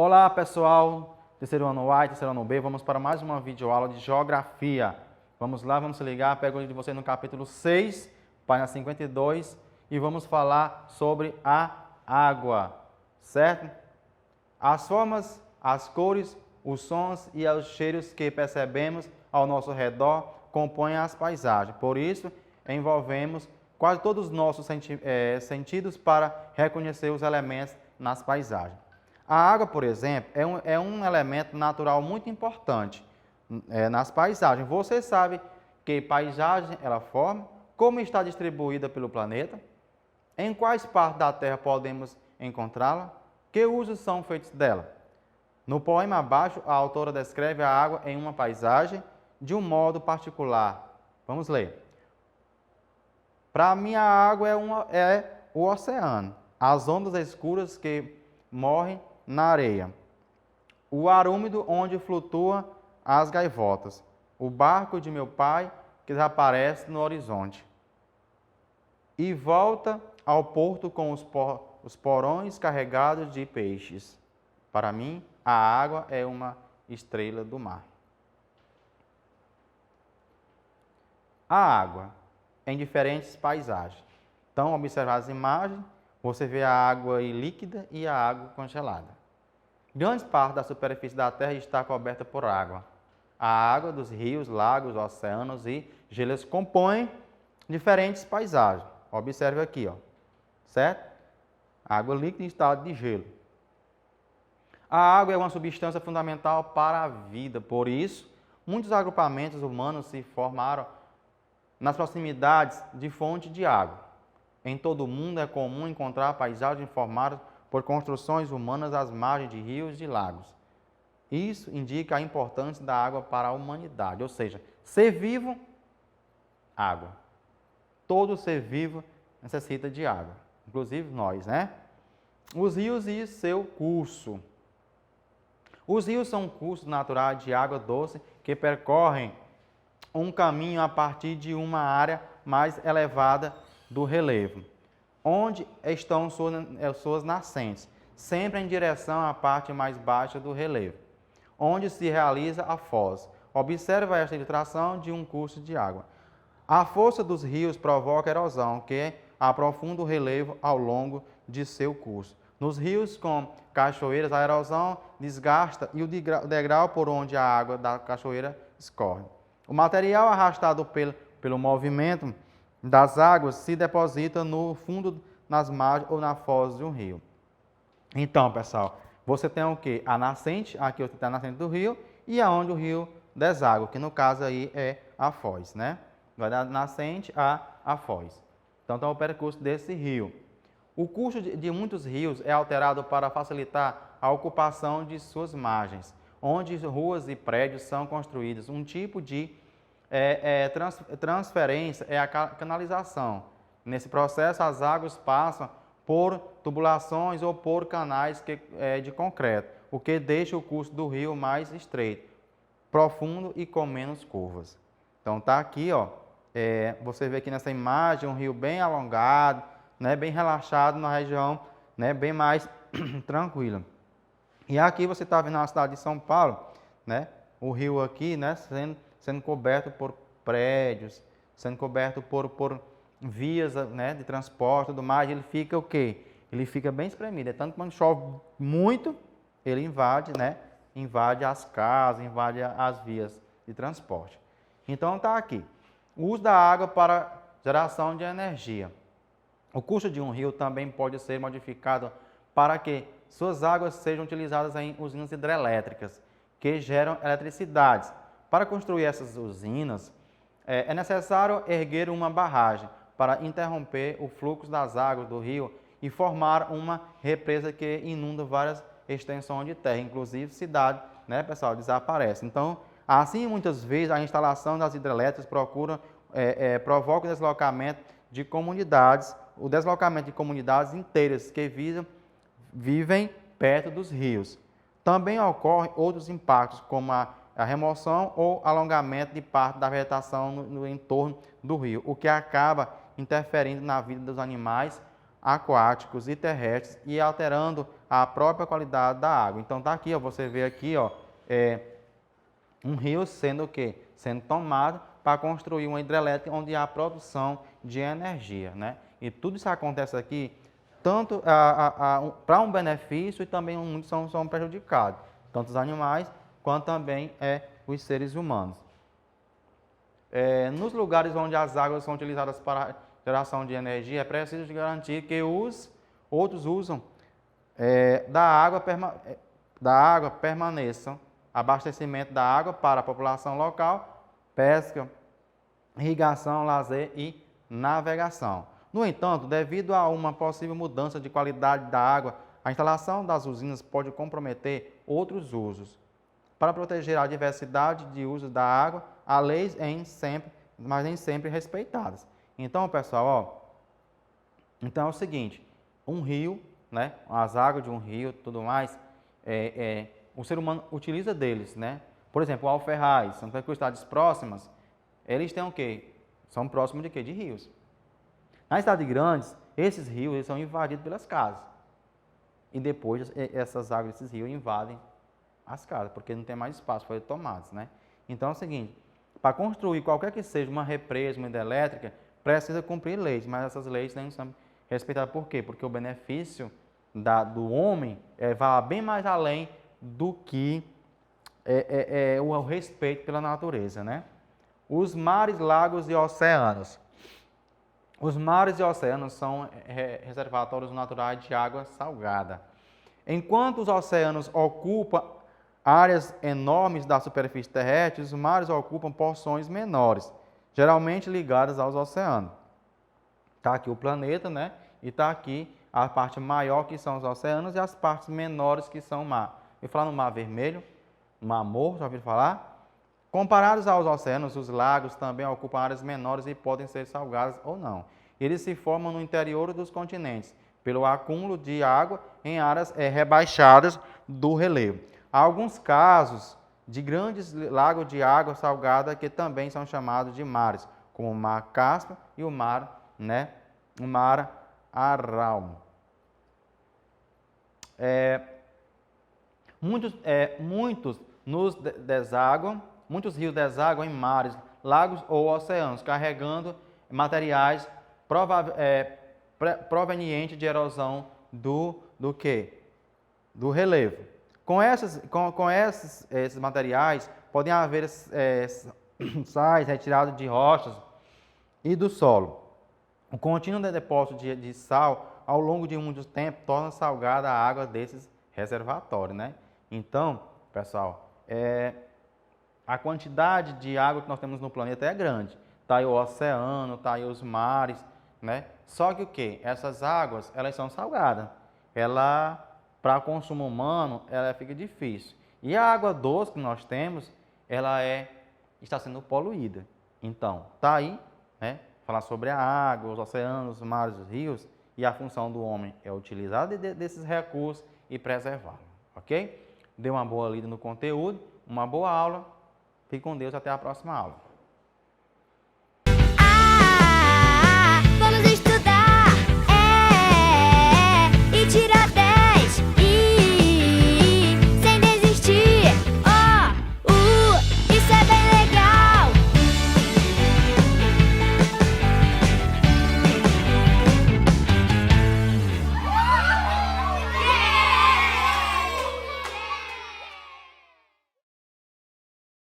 Olá pessoal, terceiro ano A e terceiro ano B, vamos para mais uma videoaula de Geografia. Vamos lá, vamos se ligar, pego o livro de você no capítulo 6, página 52 e vamos falar sobre a água, certo? As formas, as cores, os sons e os cheiros que percebemos ao nosso redor compõem as paisagens. Por isso, envolvemos quase todos os nossos sentidos para reconhecer os elementos nas paisagens. A água, por exemplo, é um elemento natural muito importante nas paisagens. Você sabe que paisagem ela forma, como está distribuída pelo planeta, em quais partes da Terra podemos encontrá-la, que usos são feitos dela. No poema abaixo, a autora descreve a água em uma paisagem de um modo particular. Vamos ler. Para mim, a água é o oceano, as ondas escuras que morrem na areia, o ar úmido onde flutuam as gaivotas, o barco de meu pai que desaparece no horizonte e volta ao porto com os porões carregados de peixes. Para mim, a água é uma estrela do mar. A água em diferentes paisagens. Então, observar as imagens, você vê a água líquida e a água congelada. Grande parte da superfície da Terra está coberta por água. A água dos rios, lagos, oceanos e gelos compõem diferentes paisagens. Observe aqui, ó, certo? Água líquida em estado de gelo. A água é uma substância fundamental para a vida, por isso, muitos agrupamentos humanos se formaram nas proximidades de fontes de água. Em todo o mundo é comum encontrar paisagens formadas por construções humanas às margens de rios e lagos. Isso indica a importância da água para a humanidade, ou seja, ser vivo, água. Todo ser vivo necessita de água, inclusive nós, né? Os rios e seu curso. Os rios são cursos naturais de água doce que percorrem um caminho a partir de uma área mais elevada do relevo, onde estão suas nascentes, sempre em direção à parte mais baixa do relevo, onde se realiza a foz. Observa esta ilustração de um curso de água. A força dos rios provoca erosão, que aprofunda o relevo ao longo de seu curso. Nos rios com cachoeiras, a erosão desgasta e o degrau por onde a água da cachoeira escorre. O material arrastado pelo movimento das águas se deposita no fundo, nas margens ou na foz de um rio. Então, pessoal, você tem o quê? A nascente, aqui está a nascente do rio, e aonde o rio deságua, que no caso aí é a foz, né? Vai da nascente a foz. Então, está o percurso desse rio. O curso de muitos rios é alterado para facilitar a ocupação de suas margens, onde ruas e prédios são construídos. Um tipo de transferência é a canalização. Nesse processo, as águas passam por tubulações ou por canais de concreto, o que deixa o curso do rio mais estreito, profundo e com menos curvas. Então, está aqui, ó, você vê aqui nessa imagem um rio bem alongado, né, bem relaxado na região, né, bem mais tranquila. E aqui você está vendo na cidade de São Paulo, né, o rio aqui, né, sendo coberto por prédios, sendo coberto por vias, né, de transporte e tudo mais. Ele fica o quê? Ele fica bem espremido. É tanto que quando chove muito, ele invade, né, invade as casas, invade as vias de transporte. Então está aqui. O uso da água para geração de energia. O curso de um rio também pode ser modificado para que suas águas sejam utilizadas em usinas hidrelétricas, que geram eletricidade. Para construir essas usinas, é necessário erguer uma barragem para interromper o fluxo das águas do rio e formar uma represa que inunda várias extensões de terra, inclusive cidade, né, pessoal, desaparece. Então, assim, muitas vezes, a instalação das hidrelétricas provoca o deslocamento de comunidades, inteiras que vivem perto dos rios. Também ocorrem outros impactos, como a remoção ou alongamento de parte da vegetação no entorno do rio, o que acaba interferindo na vida dos animais, aquáticos e terrestres e alterando a própria qualidade da água. Então tá aqui, ó, você vê aqui, ó, um rio sendo o quê? Sendo tomado para construir uma hidrelétrica onde há produção de energia, né? E tudo isso acontece aqui tanto para um benefício e também muitos são prejudicados, tanto os animais quanto também os seres humanos. Nos lugares onde as águas são utilizadas para geração de energia, é preciso garantir que os outros usam da água permaneçam abastecimento da água para a população local, pesca, irrigação, lazer e navegação. No entanto, devido a uma possível mudança de qualidade da água, a instalação das usinas pode comprometer outros usos. Para proteger a diversidade de usos da água, há leis mas nem sempre respeitadas. Então, pessoal, ó, então é o seguinte, um rio, né, as águas de um rio, tudo mais, o ser humano utiliza deles, né? Por exemplo, o Alferraz, Santa Cruz, cidades próximas, eles têm o quê? São próximos de quê? De rios. Nas cidades grandes, esses rios eles são invadidos pelas casas. E depois essas águas desses rios invadem as casas, porque não tem mais espaço para ser tomados, né? Então é o seguinte, para construir qualquer que seja uma represa, uma hidrelétrica, precisa cumprir leis, mas essas leis nem são respeitadas. Por quê? Porque o benefício do homem vai bem mais além do que o respeito pela natureza, né? Os mares, lagos e oceanos. Os mares e oceanos são reservatórios naturais de água salgada. Enquanto os oceanos ocupam áreas enormes da superfície terrestre, os mares ocupam porções menores, geralmente ligadas aos oceanos. Está aqui o planeta, né? E está aqui a parte maior, que são os oceanos, e as partes menores, que são o mar. Eu falar no Mar Vermelho, no Mar Morto, já ouviram falar? Comparados aos oceanos, os lagos também ocupam áreas menores e podem ser salgadas ou não. Eles se formam no interior dos continentes, pelo acúmulo de água em áreas rebaixadas do relevo. Há alguns casos de grandes lagos de água salgada que também são chamados de mares, como o Mar Cáspio e o Mar, né, o Mar Aral. Muitos rios desaguam em mares, lagos ou oceanos, carregando materiais provenientes de erosão do quê? Do relevo. Com esses materiais, podem haver sais retirados de rochas e do solo. O contínuo depósito de sal ao longo de muito tempo torna salgada a água desses reservatórios, né? Então, pessoal, a quantidade de água que nós temos no planeta é grande. Está aí o oceano, está aí os mares, né? Só que o quê? Essas águas, elas são salgadas. Para consumo humano, ela fica difícil. E a água doce que nós temos, ela está sendo poluída. Então, está aí, né? Falar sobre a água, os oceanos, os mares, os rios, e a função do homem é utilizar desses recursos e preservá-los, ok? Dê uma boa lida no conteúdo, uma boa aula. Fique com Deus, até a próxima aula.